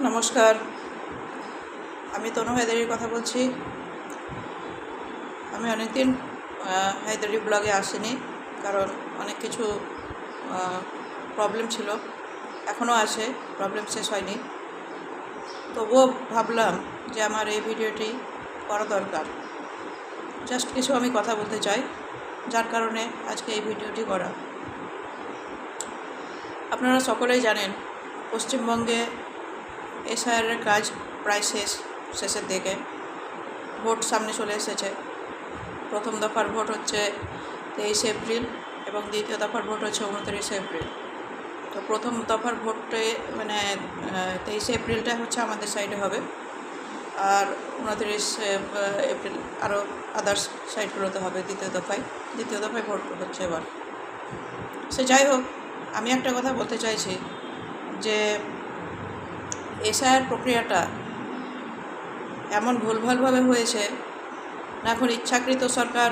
নমস্কার, আমি তনু হায়দারির কথা বলছি। আমি অনেকদিন হায়দারি ব্লগে আসিনি, কারণ অনেক কিছু প্রবলেম ছিল, এখনও আছে, প্রবলেম শেষ হয়নি। তবুও ভাবলাম যে আমার এই ভিডিওটি করা দরকার। জাস্ট কিছু আমি কথা বলতে চাই, যার কারণে আজকে এই ভিডিওটি করা। আপনারা সকলেই জানেন, পশ্চিমবঙ্গে এসআইআরের কাজ প্রায় শেষের দিকে। ভোট সামনে চলে এসেছে। প্রথম দফার ভোট হচ্ছে 23 এপ্রিল এবং দ্বিতীয় দফার ভোট হচ্ছে 29 এপ্রিল। তো প্রথম দফার ভোটে 23 এপ্রিলটা হচ্ছে আমাদের সাইডে হবে, আর 29 এপ্রিল আরও আদার্স সাইডগুলোতে হবে দ্বিতীয় দফায় ভোট হচ্ছে এবার। সে যাই হোক, আমি একটা কথা বলতে চাইছি যে এসআইআর প্রক্রিয়াটা এমন ভুলভালভাবে হয়েছে না। এখন ইচ্ছাকৃত সরকার,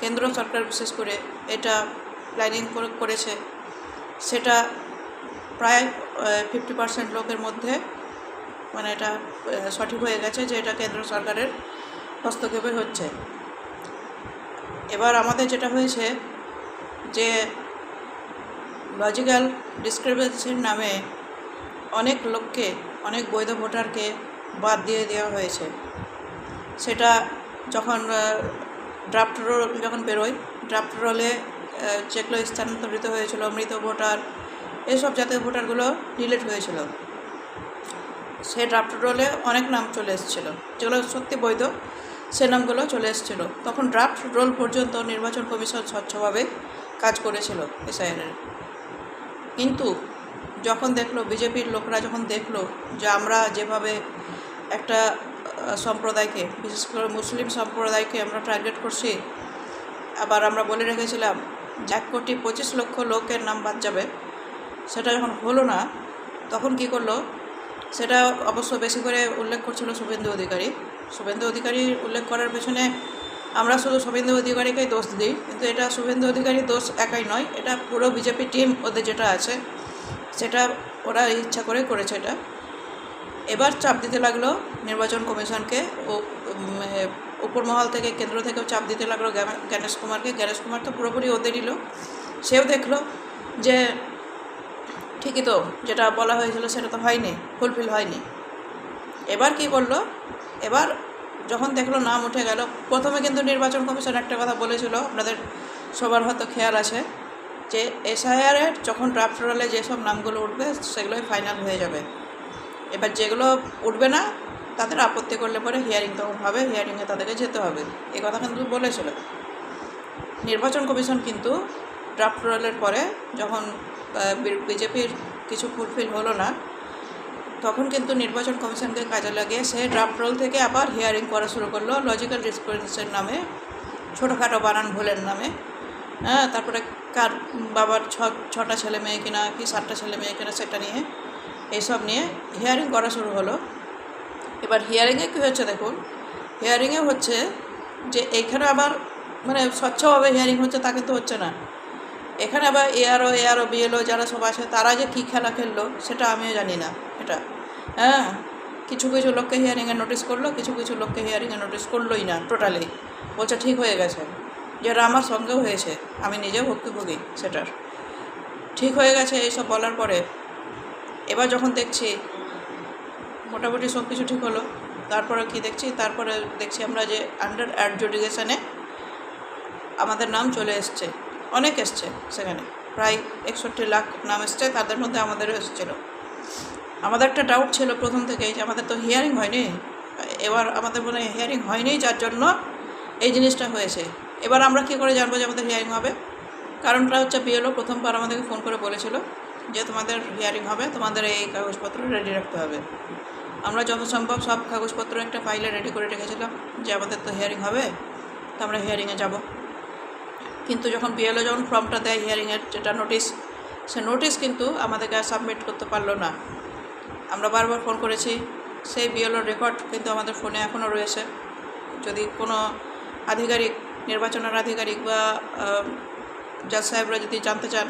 কেন্দ্র সরকার বিশেষ করে এটা প্ল্যানিং করেছে। সেটা প্রায় 50% লোকের মধ্যে এটা সঠিক হয়ে গেছে যে এটা কেন্দ্র সরকারের হস্তক্ষেপে হচ্ছে। এবার আমাদের যেটা হয়েছে যে লজিক্যাল ডিসক্রিপেন্সির নামে অনেক লোককে, অনেক বৈধ ভোটারকে বাদ দিয়ে দেওয়া হয়েছে। সেটা যখন ড্রাফট রোল যখন বেরোয়, ড্রাফট রোলে যেগুলো স্থানান্তরিত হয়েছিল, মৃত ভোটার, এসব জাতীয় ভোটারগুলো ডিলিট হয়েছিল। সে ড্রাফট রোলে অনেক নাম চলে এসেছিলো, যেগুলো সত্যি বৈধ, সে নামগুলো চলে এসেছিলো। তখন ড্রাফট রোল পর্যন্ত নির্বাচন কমিশন স্বচ্ছভাবে কাজ করেছিল এসআইআরের। কিন্তু যখন দেখলো, বিজেপির লোকরা যখন দেখলো যে আমরা যেভাবে একটা সম্প্রদায়কে, বিশেষ করে মুসলিম সম্প্রদায়কে আমরা টার্গেট করছি, আবার আমরা বলে রেখেছিলাম যে 1,25,00,000 লোকের নাম বাদ যাবে, সেটা যখন হলো না, তখন কি করলো, সেটা অবশ্য বেশি করে উল্লেখ করছিল শুভেন্দু অধিকারী। উল্লেখ করার পেছনে আমরা শুধু শুভেন্দু অধিকারীকেই দোষ দিই, কিন্তু এটা শুভেন্দু অধিকারীর দোষ একাই নয়, এটা পুরো বিজেপি টিম ওদের যেটা আছে সেটা ওরা ইচ্ছা করে করেছে এটা। এবার চাপ দিতে লাগলো নির্বাচন কমিশনকে, ও উপর মহল থেকে, কেন্দ্র থেকেও চাপ দিতে লাগলো জ্ঞানেশ কুমার তো পুরোপুরি ওদেরই লোক। সেও দেখলো যে ঠিকই তো, যেটা বলা হয়েছিল সেটা তো হয়নি, ফুলফিল হয়নি। এবার কি করলো, এবার যখন দেখলো নাম উঠে গেল, প্রথমে কিন্তু নির্বাচন কমিশন একটা কথা বলেছিল, আপনাদের সবার হয়তো খেয়াল আছে, যে এসআইআরের যখন ড্রাফট রোলে যেসব নামগুলো উঠবে সেগুলোই ফাইনাল হয়ে যাবে। এবার যেগুলো উঠবে না, তাদের আপত্তি করলে পরে হিয়ারিং তখন হবে, হিয়ারিংয়ে তাদেরকে যেতে হবে, এই কথা কিন্তু বলেছিল নির্বাচন কমিশন। কিন্তু ড্রাফট রোলের পরে যখন বিজেপির কিছু ফুলফিল হলো না, তখন কিন্তু নির্বাচন কমিশনকে কাজে লাগিয়ে সে ড্রাফট রোল থেকে আবার হিয়ারিং করা শুরু করলো লজিক্যাল ডিসক্রিপেন্সির নামে, ছোটোখাটো বানান ভুলের নামে। তারপরে কার বাবার 6টা ছেলে মেয়ে কিনা কি 7টা ছেলে মেয়ে কিনা সেটা নিয়ে, এইসব নিয়ে হিয়ারিং করা শুরু হলো। এবার হিয়ারিংয়ে কী হচ্ছে দেখুন, হিয়ারিংয়ে হচ্ছে যে এইখানে আবার স্বচ্ছভাবে হিয়ারিং হচ্ছে তা কিন্তু হচ্ছে না। এখানে আবার এআরও বিএলও যারা সব আছে, তারা যে কী খেলা খেললো সেটা আমিও জানি না। এটা কিছু লোককে হিয়ারিংয়ে নোটিশ করলো, কিছু লোককে হিয়ারিংয়ে নোটিশ করলোই না, টোটালি বলছে ঠিক হয়ে গেছে, যেটা আমার সঙ্গেও হয়েছে, আমি নিজেও ভুক্তভোগী সেটার। ঠিক হয়ে গেছে এইসব বলার পরে এবার যখন দেখছি মোটামুটি সব কিছু ঠিক হলো, তারপরে দেখছি আমরা যে আন্ডার অ্যাডজুডিকেশনে আমাদের নাম চলে এসছে, অনেক এসছে, সেখানে প্রায় 61 লাখ নাম এসছে, তাদের মধ্যে আমাদেরও এসেছিলো। আমাদের একটা ডাউট ছিল প্রথম থেকেই যে আমাদের তো হিয়ারিং হয়নি, এবার আমাদের মনে হয় হিয়ারিং হয়নি, যার জন্য এই জিনিসটা হয়েছে। এবার আমরা কী করে জানবো যে আমাদের হিয়ারিং হবে? কারণটা হচ্ছে বিএলও প্রথমবার আমাদেরকে ফোন করে বলেছিল যে তোমাদের হিয়ারিং হবে, তোমাদের এই কাগজপত্র রেডি রাখতে হবে। আমরা যত সম্ভব সব কাগজপত্র একটা ফাইলে রেডি করে রেখেছিলাম যে আমাদের তো হিয়ারিং হবে, তো আমরা হিয়ারিংয়ে যাব। কিন্তু যখন বিএলও যখন ফর্মটা দেয় হিয়ারিংয়ের, যেটা নোটিশ, সে নোটিশ কিন্তু আমাদেরকে আর সাবমিট করতে পারলো না। আমরা বারবার ফোন করেছি, সেই বিএলওর রেকর্ড কিন্তু আমাদের ফোনে এখনও রয়েছে। যদি কোনো আধিকারিক, নির্বাচনের আধিকারিক বা জাজ সাহেবরা যদি জানতে চান,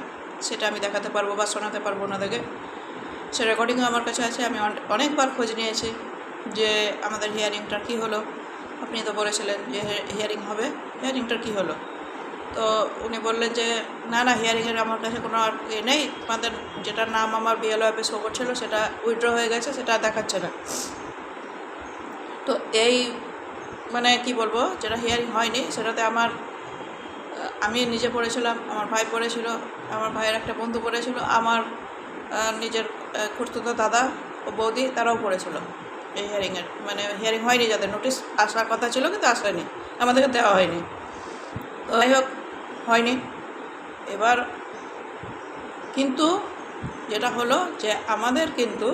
সেটা আমি দেখাতে পারবো বা শোনাতে পারবো ওনাদেরকে। সে রেকর্ডিংও আমার কাছে আছে। আমি অনেকবার খোঁজ নিয়েছি যে আমাদের হিয়ারিংটার কী হলো, আপনি তো বলেছিলেন যে হিয়ারিং হবে, হিয়ারিংটার কী হলো। তো উনি বললেন যে না হিয়ারিংয়ের আমার কাছে কোনো আর নেই, আমাদের যেটা নাম আমার বিএলও অ্যাপে শো করছিল সেটা উইথড্র হয়ে গেছে, সেটা দেখাচ্ছে না। তো এই মানে কি বলবো, যেটা হিয়ারিং হয়নি সেটাতে আমি নিজে পড়েছিলাম, আমার ভাই পড়েছিল, আমার ভাইয়ের একটা বন্ধু পড়েছিল, আমার নিজের খুড়তুতো দাদা ও বৌদি তারাও পড়েছিল এই হিয়ারিংয়ের। মানে হিয়ারিং হয়নি, যাদের নোটিশ আসার কথা ছিল কিন্তু আসেনি, আমাদেরকে দেওয়া হয়নি। তো যাই হোক, হয়নি। এবার কিন্তু যেটা হলো যে আমাদের কিন্তু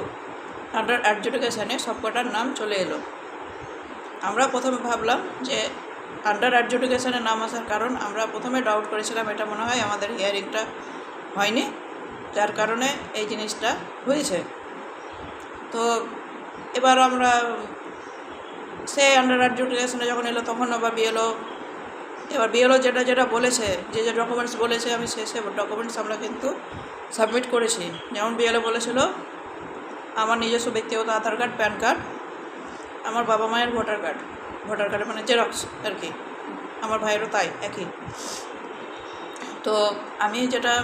আন্ডার অ্যাডজুডিকেশানে সবকটার নাম চলে এলো। আমরা প্রথমে ভাবলাম যে আন্ডার অ্যাডজুডিকেশানের নাম আসার কারণ, আমরা প্রথমে ডাউট করেছিলাম এটা মনে হয় আমাদের হিয়ারিংটা হয়নি, যার কারণে এই জিনিসটা হয়েছে। তো এবার আমরা সে আন্ডার অ্যাডজুডিকেশানে যখন এলো তখন আবার বিএলও যেটা বলেছে, যে ডকুমেন্টস বলেছে, আমি সে ডকুমেন্টস আমরা কিন্তু সাবমিট করেছি। যেমন বিএলও বলেছিল আমার নিজস্ব ব্যক্তিগত আধার কার্ড, প্যান কার্ড, আমার বাবা মায়ের ভোটার কার্ড মানে জেরক্স আর কি, আমার ভাইয়েরও তাই একই। তো আমি যেটা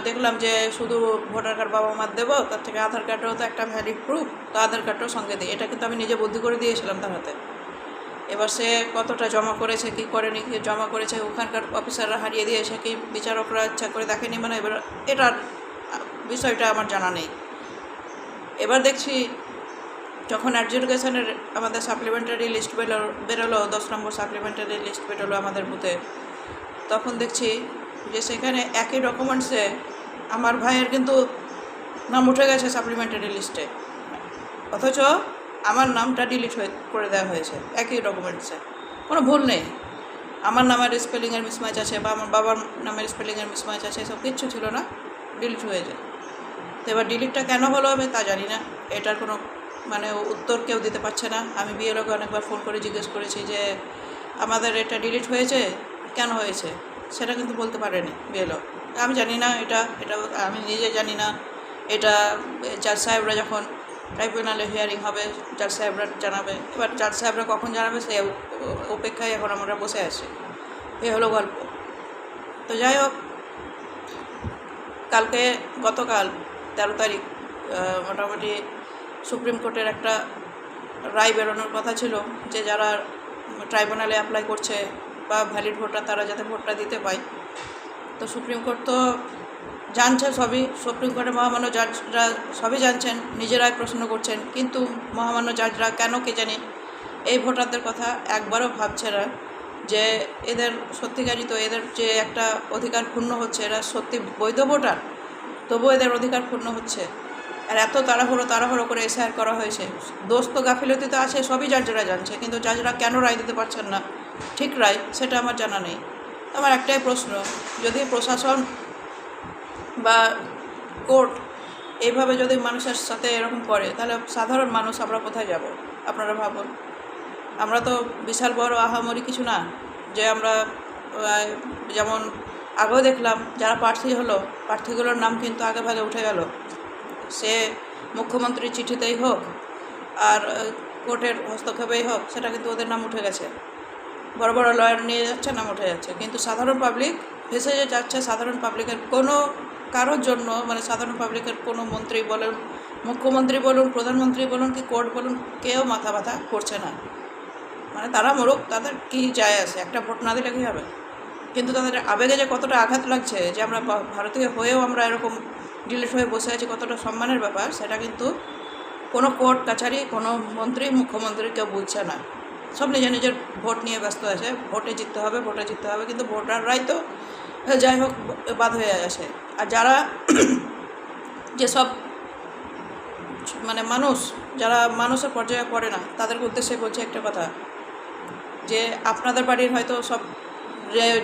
দেখলাম যে শুধু ভোটার কার্ড বাবা মার দেবো, তার থেকে আধার কার্ডও তো একটা ভ্যালিড প্রুফ, তো আধার কার্ডটাও সঙ্গে দিই, এটা কিন্তু আমি নিজে বুদ্ধি করে দিয়েছিলাম তার হাতে। এবার সে কতটা জমা করেছে কি করেনি, কি জমা করেছে ওখানকার অফিসাররা হারিয়ে দিয়েছে কি বিচারকরা ইচ্ছা করে দেখেনি, মানে এবার এটার বিষয়টা আমার জানা নেই। এবার দেখছি যখন অ্যাডজুডিকেশনের আমাদের সাপ্লিমেন্টারি লিস্ট বেরোলো 10 নম্বর সাপ্লিমেন্টারি লিস্ট বেরোলো আমাদের বুথে, তখন দেখছি যে সেখানে একই ডকুমেন্টসে আমার ভাইয়ের কিন্তু নাম উঠে গেছে সাপ্লিমেন্টারি লিস্টে, অথচ আমার নামটা ডিলিট করে দেওয়া হয়েছে একই ডকুমেন্টসে। কোনো ভুল নেই, আমার নামের স্পেলিংয়ের মিসম্যাচ আছে বা আমার বাবার নামের স্পেলিংয়ের মিসম্যাচ আছে, সব কিচ্ছু ছিল না, ডিলিট হয়ে যায়। তো এবার ডিলিটটা কেন হলো আমি তা জানি না, এটার কোনো মানে উত্তর কেউ দিতে পারছে না। আমি বিএলওকে অনেকবার ফোন করে জিজ্ঞেস করেছি যে আমাদের এটা ডিলিট হয়েছে, কেন হয়েছে, সেটা কিন্তু বলতে পারেনি বিএলও। আমি জানি না, এটা আমি নিজে জানি না। এটা জাজ সাহেবরা যখন ট্রাইব্যুনালে হিয়ারিং হবে জাজ সাহেবরা জানাবে, এবার জাজ সাহেবরা কখন জানাবে সেই অপেক্ষায় এখন আমরা বসে আছি। এ হলো গল্প। তো যাই হোক, গতকাল 13 তারিখ মোটামুটি সুপ্রিম কোর্টের একটা রায় বেরোনোর কথা ছিল যে যারা ট্রাইব্যুনালে অ্যাপ্লাই করছে বা ভ্যালিড ভোটার তারা যাতে ভোটটা দিতে পায়। তো সুপ্রিম কোর্ট তো জানছে সবই, সুপ্রিম কোর্টের মহামান্য জাজরা সবই জানছেন, নিজেরাই প্রশ্ন করছেন, কিন্তু মহামান্য জাজরা কেন কে জানি এই ভোটারদের কথা একবারও ভাবছে না যে এদের সত্যিকারই তো এদের যে একটা অধিকার ক্ষুণ্ণ হচ্ছে, এরা সত্যি বৈধ ভোটার, তবুও এদের অধিকার ক্ষুণ্ণ হচ্ছে। আর এত তাড়াহুড়ো করে এসআইআর করা হয়েছে, দোষ তো গাফিলতি তো আছে, সবই জাজরা জানছে, কিন্তু জাজরা কেন রায় দিতে পারছেন না ঠিক রায়, সেটা আমার জানা নেই। আমার একটাই প্রশ্ন, যদি প্রশাসন বা কোর্ট এইভাবে যদি মানুষের সাথে এরকম করে, তাহলে সাধারণ মানুষ আমরা কোথায় যাব? আপনারা ভাবুন। আমরা তো বিশাল বড় আহামরি কিছু না যে আমরা যেমন আগেও দেখলাম যারা প্রার্থী হলো, প্রার্থীগুলোর নাম কিন্তু আগে ভাগে উঠে গেল, সে মুখ্যমন্ত্রীর চিঠিতেই হোক আর কোর্টের হস্তক্ষেপেই হোক, সেটা কিন্তু ওদের নাম উঠে গেছে। বড় বড় লয়ার নিয়ে যাচ্ছে, নাম উঠে যাচ্ছে, কিন্তু সাধারণ পাবলিক ভেসে যে যাচ্ছে। সাধারণ পাবলিকের কোনো কারোর জন্য, মানে সাধারণ পাবলিকের কোনো মন্ত্রী বলুন, মুখ্যমন্ত্রী বলুন, প্রধানমন্ত্রী বলুন কি কোর্ট বলুন, কেউ মাথা ব্যথা করছে না। মানে তারা মরুক, তাদের কী যায় আসে, একটা ভোট না দিলে কী হবে? কিন্তু তাদের আবেগে যে কতটা আঘাত লাগছে যে আমরা ভারতীয় হয়েও আমরা এরকম ডিলিট হয়ে বসে আছি, কতটা সম্মানের ব্যাপার, সেটা কিন্তু কোনো কোর্ট কাছারি, কোনো মন্ত্রী, মুখ্যমন্ত্রী কেউ বুঝছে না। সব নিজের ভোট নিয়ে ব্যস্ত আছে, ভোটে জিততে হবে, কিন্তু ভোটাররাই তো যাই হোক বাদ হয়ে আসে। আর যারা যেসব মানে যারা মানুষের পর্যায়ে পড়ে না, তাদেরকে উদ্দেশ্যে বলছে একটা কথা, যে আপনাদের বাড়ির হয়তো সব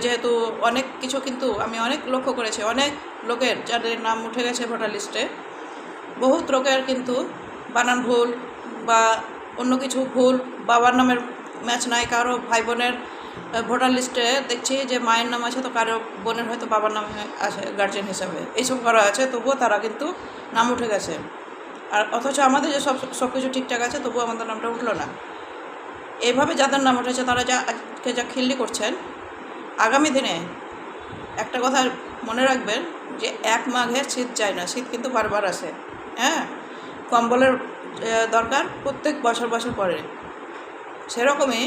যেহেতু অনেক কিছু, কিন্তু আমি অনেক লক্ষ্য করেছি, অনেক লোকের যাদের নাম উঠে গেছে ভোটার লিস্টে, বহুত লোকের কিন্তু বানান ভুল বা অন্য কিছু ভুল, বাবার নামের ম্যাচ নাই, কারো ভাই বোনের ভোটার লিস্টে দেখছি যে মায়ের নাম আছে, তো কারো বোনের হয়তো বাবার নাম আছে গার্জেন হিসাবে, এইসব করা আছে, তবুও তারা কিন্তু নাম উঠে গেছে। আর অথচ আমাদের যে সব কিছু ঠিকঠাক আছে, তবুও আমাদের নামটা উঠলো না। এইভাবে যাদের নাম উঠেছে তারা আজকে যা খিল্লি করছেন, আগামী দিনে একটা কথা মনে রাখবেন যে এক মাঘে শীত যায় না, শীত কিন্তু বারবার আসে। হ্যাঁ, কম্বলের দরকার প্রত্যেক বছর বছর পরে। সেরকমই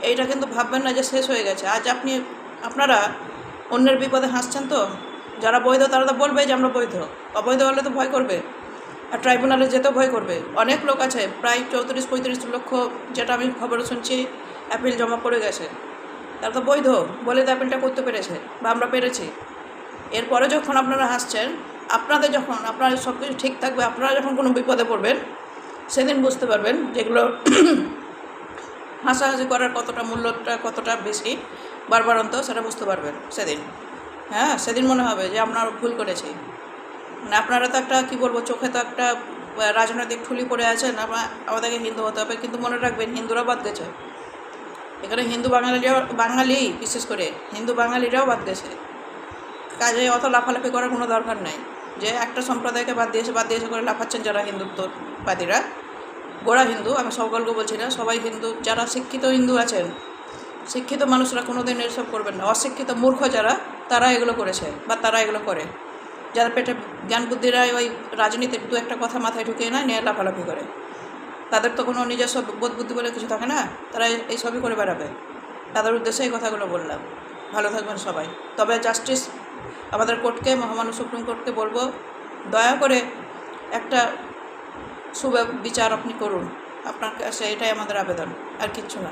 এইটা কিন্তু ভাববেন না যে শেষ হয়ে গেছে। আজ আপনারা অন্যের বিপদে হাসছেন, তো যারা বৈধ তারা তো বলবে যে আমরা বৈধ, অবৈধ হলে তো ভয় করবে, আর ট্রাইব্যুনালে যেতেও ভয় করবে। অনেক লোক আছে, প্রায় 34-35 লক্ষ, যেটা আমি খবরে শুনছি, অ্যাপিল জমা পড়ে গেছে। তারা তো বৈধ বলে তো অ্যাপিলটা করতে পেরেছে, বা আমরা পেরেছি। এরপরে যখন আপনারা হাসছেন, যখন আপনাদের সব কিছু ঠিক থাকবে, আপনারা যখন কোনো বিপদে পড়বেন, সেদিন বুঝতে পারবেন যেগুলো হাসাহাসি করার মূল্যটা কতটা বেশি বারবারন্ত, সেটা বুঝতে পারবেন সেদিন। হ্যাঁ, সেদিন মনে হবে যে আমরা ভুল করেছি। মানে আপনারা তো একটা কী বলবো, চোখে তো একটা রাজনৈতিক ঠুলি পড়ে আছেন, আমাদেরকে হিন্দু হতে হবে, কিন্তু মনে রাখবেন হিন্দুরাও বাদ গেছে এখানে। বাঙালি বিশেষ করে হিন্দু বাঙালিরাও বাদ গেছে। কাজে অত লাফালাফি করার কোনো দরকার নাই যে একটা সম্প্রদায়কে বাদ দিয়েছে করে লাফাচ্ছেন যারা হিন্দুত্ববাদীরা। গোড়া হিন্দু, আমি সকলকে বলছি না, সবাই হিন্দু। যারা শিক্ষিত হিন্দু আছেন, শিক্ষিত মানুষরা কোনো দিন এসব করবেন না। অশিক্ষিত মূর্খ যারা, তারা এগুলো করেছে বা তারা এগুলো করে। যারা পেটে জ্ঞান বুদ্ধিরা ওই রাজনীতির দু একটা কথা মাথায় ঢুকিয়ে নেয়, নিয়ে লাফালাফি করে, তাদের তো কোনো নিজস্ব বোধ বুদ্ধি বলে কিছু থাকে না, তারা এই সবই করে বেড়াবে। তাদের উদ্দেশ্যে এই কথাগুলো বললাম। ভালো থাকবেন সবাই। তবে জাস্টিস আমাদের কোর্টকে, মহামান্য সুপ্রিম কোর্টকে বলবো, দয়া করে একটা বিচার আপনি করুন। আপনার কাছে এটাই আমাদের আবেদন, আর কিচ্ছু না।